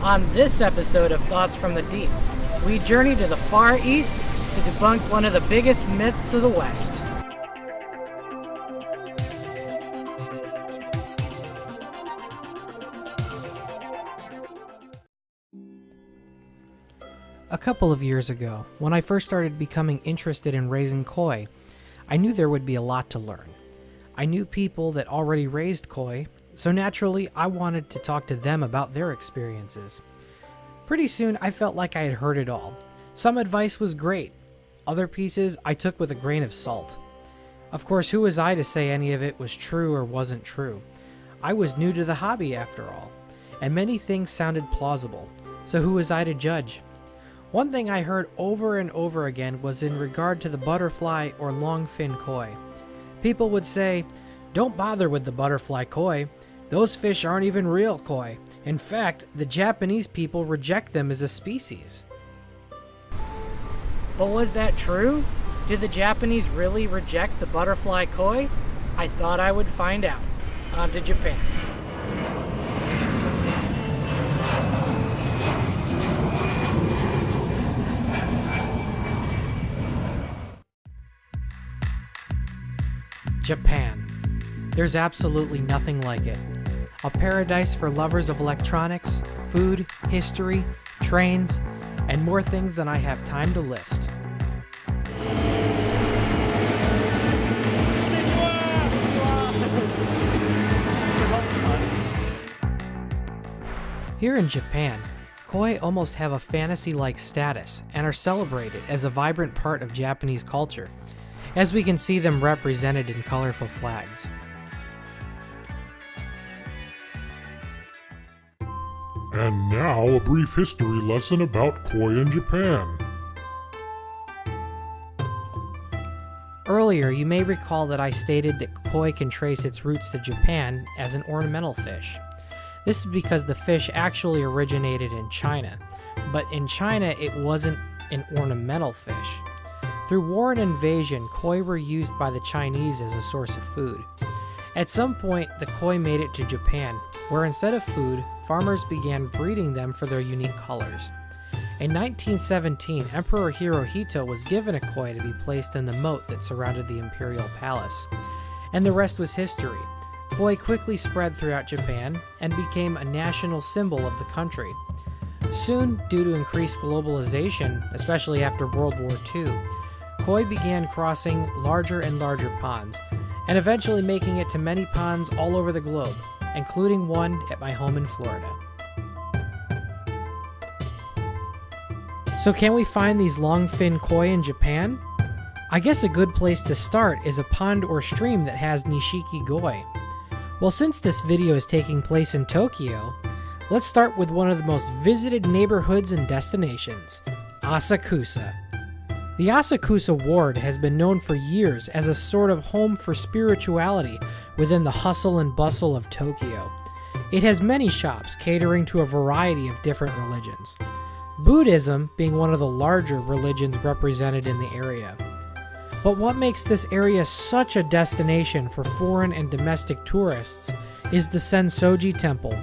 On this episode of Thoughts from the Deep, we journey to the Far East to debunk one of the biggest myths of the West. A couple of years ago, when I first started becoming interested in raising koi, I knew there would be a lot to learn. I knew people that already raised koi, so naturally I wanted to talk to them about their experiences. Pretty soon I felt like I had heard it all. Some advice was great, other pieces I took with a grain of salt. Of course, who was I to say any of it was true or wasn't true? I was new to the hobby after all, and many things sounded plausible, so who was I to judge? One thing I heard over and over again was in regard to the butterfly or longfin koi. People would say, "Don't bother with the butterfly koi. Those fish aren't even real koi. In fact, the Japanese people reject them as a species." But was that true? Did the Japanese really reject the butterfly koi? I thought I would find out. On to Japan. Japan. There's absolutely nothing like it. A paradise for lovers of electronics, food, history, trains, and more things than I have time to list. Here in Japan, koi almost have a fantasy-like status and are celebrated as a vibrant part of Japanese culture, as we can see them represented in colorful flags. And now a brief history lesson about koi in Japan. Earlier, you may recall that I stated that koi can trace its roots to Japan as an ornamental fish. This is because the fish actually originated in China, but in China it wasn't an ornamental fish. Through war and invasion, koi were used by the Chinese as a source of food. At some point, the koi made it to Japan, where instead of food, farmers began breeding them for their unique colors. In 1917, Emperor Hirohito was given a koi to be placed in the moat that surrounded the Imperial Palace. And the rest was history. Koi quickly spread throughout Japan and became a national symbol of the country. Soon, due to increased globalization, especially after World War II, koi began crossing larger and larger ponds, and eventually making it to many ponds all over the globe, including one at my home in Florida. So can we find these longfin koi in Japan? I guess a good place to start is a pond or stream that has nishiki koi. Well, since this video is taking place in Tokyo, let's start with one of the most visited neighborhoods and destinations, Asakusa. The Asakusa ward has been known for years as a sort of home for spirituality within the hustle and bustle of Tokyo. It has many shops catering to a variety of different religions, Buddhism being one of the larger religions represented in the area. But what makes this area such a destination for foreign and domestic tourists is the Sensoji Temple.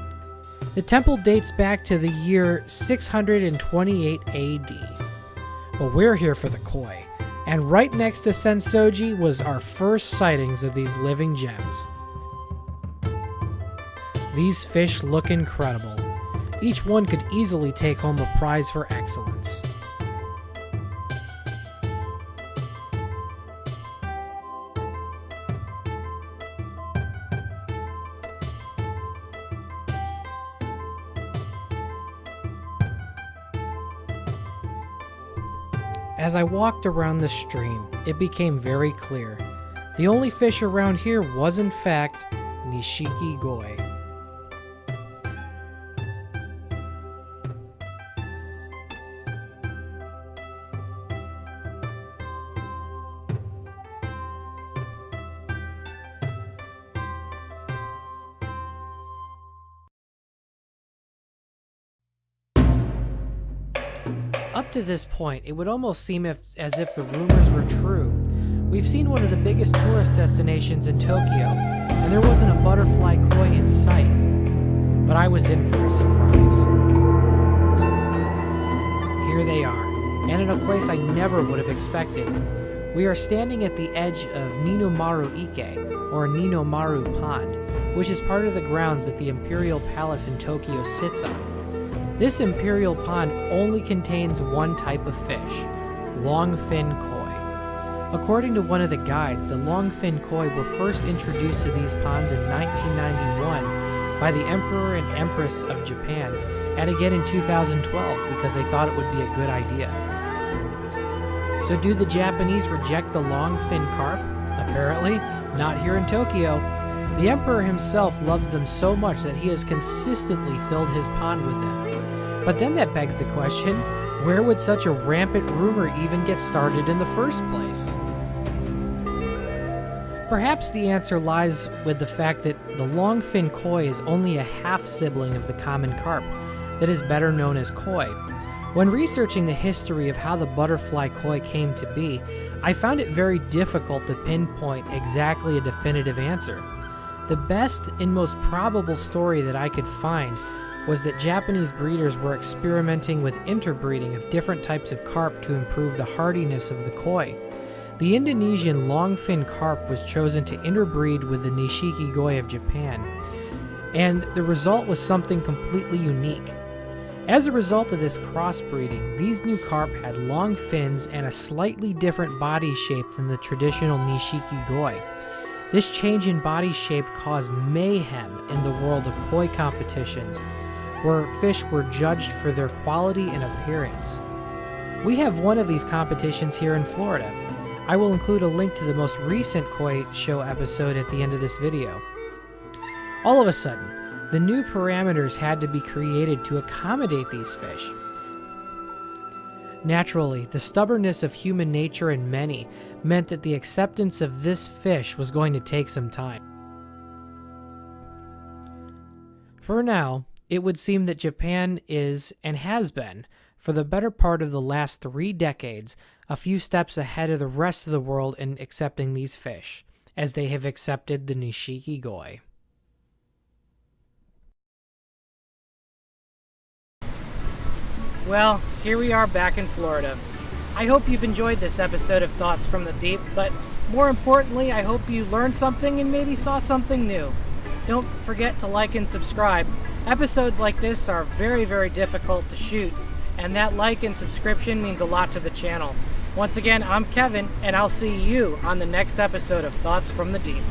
The temple dates back to the year 628 AD. But we're here for the koi, and right next to Sensoji was our first sightings of these living gems. These fish look incredible. Each one could easily take home a prize for excellence. As I walked around the stream, it became very clear. The only fish around here was in fact nishiki koi. Up to this point, it would almost seem as if the rumors were true. We've seen one of the biggest tourist destinations in Tokyo, and there wasn't a butterfly koi in sight. But I was in for a surprise. place I never would have expected. We are standing at the edge of Ninomaru Ike, or Ninomaru Pond, which is part of the grounds that the Imperial Palace in Tokyo sits on. This Imperial Pond only contains one type of fish, longfin koi. According to one of the guides, the longfin koi were first introduced to these ponds in 1991 by the Emperor and Empress of Japan, and again in 2012 because they thought it would be a good idea. So do the Japanese reject the longfin carp? Apparently, not here in Tokyo. The Emperor himself loves them so much that he has consistently filled his pond with them. But then that begs the question, where would such a rampant rumor even get started in the first place? Perhaps the answer lies with the fact that the longfin koi is only a half-sibling of the common carp that is better known as koi. When researching the history of how the butterfly koi came to be, I found it very difficult to pinpoint exactly a definitive answer. The best and most probable story that I could find was that Japanese breeders were experimenting with interbreeding of different types of carp to improve the hardiness of the koi. The Indonesian longfin carp was chosen to interbreed with the Nishiki Goi of Japan, and the result was something completely unique. As a result of this crossbreeding, these new carp had long fins and a slightly different body shape than the traditional Nishiki Goi. This change in body shape caused mayhem in the world of koi competitions, where fish were judged for their quality and appearance. We have one of these competitions here in Florida. I will include a link to the most recent koi show episode at the end of this video. All of a sudden, the new parameters had to be created to accommodate these fish. Naturally, the stubbornness of human nature and many meant that the acceptance of this fish was going to take some time. For now, it would seem that Japan is, and has been, for the better part of the last 3 decades, a few steps ahead of the rest of the world in accepting these fish, as they have accepted the Nishiki Goi. Well, here we are back in Florida. I hope you've enjoyed this episode of Thoughts from the Deep, but more importantly, I hope you learned something and maybe saw something new. Don't forget to like and subscribe. Episodes like this are very, very difficult to shoot, and that like and subscription means a lot to the channel. Once again, I'm Kevin, and I'll see you on the next episode of Thoughts from the Deep.